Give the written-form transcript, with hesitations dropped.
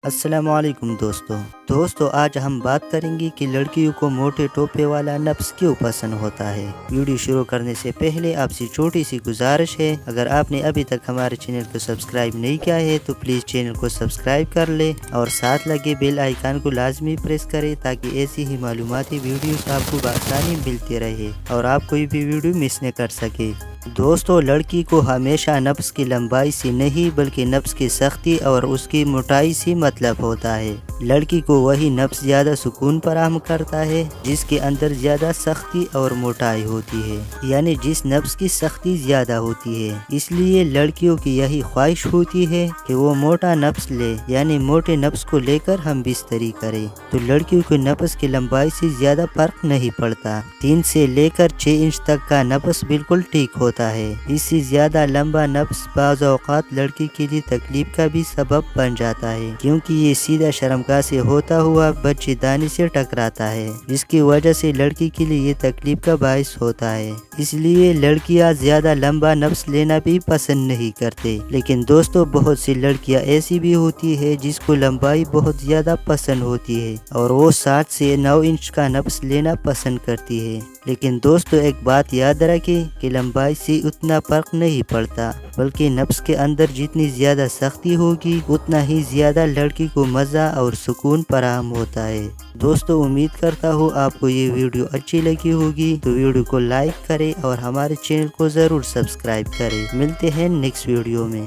السلام علیکم دوستو آج ہم بات کریں گے کہ لڑکیوں کو موٹے ٹوپے والا نفس کیوں پسند ہوتا ہے۔ ویڈیو شروع کرنے سے پہلے آپ سے چھوٹی سی گزارش ہے، اگر آپ نے ابھی تک ہمارے چینل کو سبسکرائب نہیں کیا ہے تو پلیز چینل کو سبسکرائب کر لیں اور ساتھ لگے بیل آئیکن کو لازمی پریس کریں تاکہ ایسی ہی معلوماتی ویڈیوز آپ کو بآسانی ملتی رہے اور آپ کوئی بھی ویڈیو مس نہ کر سکے۔ دوستو، لڑکی کو ہمیشہ نفس کی لمبائی سے نہیں بلکہ نفس کی سختی اور اس کی موٹائی سے مطلب ہوتا ہے۔ لڑکی کو وہی نفس زیادہ سکون فراہم کرتا ہے جس کے اندر زیادہ سختی اور موٹائی ہوتی ہے، یعنی جس نفس کی سختی زیادہ ہوتی ہے۔ اس لیے لڑکیوں کی یہی خواہش ہوتی ہے کہ وہ موٹا نفس لے، یعنی موٹے نفس کو لے کر ہم بستری کریں۔ تو لڑکیوں کو نفس کی لمبائی سے زیادہ فرق نہیں پڑتا، 3 سے لے کر 6 انچ تک کا نفس بالکل ٹھیک ہوتا ہے۔ اس سے زیادہ لمبا نفس بعض اوقات لڑکی کے لیے تکلیف کا بھی سبب بن جاتا ہے، کیونکہ یہ سیدھا شرمگاہ سے ہوتا ہوا بچے دانی سے ٹکراتا ہے، جس کی وجہ سے لڑکی کے لیے یہ تکلیف کا باعث ہوتا ہے۔ اس لیے لڑکیاں زیادہ لمبا نفس لینا بھی پسند نہیں کرتے۔ لیکن دوستو، بہت سی لڑکیاں ایسی بھی ہوتی ہے جس کو لمبائی بہت زیادہ پسند ہوتی ہے اور وہ 7 سے 9 انچ کا نفس لینا پسند کرتی ہے۔ لیکن دوستو، ایک بات یاد رکھیں کہ لمبائی سے اتنا فرق نہیں پڑتا، بلکہ نفس کے اندر جتنی زیادہ سختی ہوگی اتنا ہی زیادہ لڑکی کو مزہ اور سکون فراہم ہوتا ہے۔ دوستو، امید کرتا ہوں آپ کو یہ ویڈیو اچھی لگی ہوگی، تو ویڈیو کو لائک کریں اور ہمارے چینل کو ضرور سبسکرائب کریں۔ ملتے ہیں نیکسٹ ویڈیو میں۔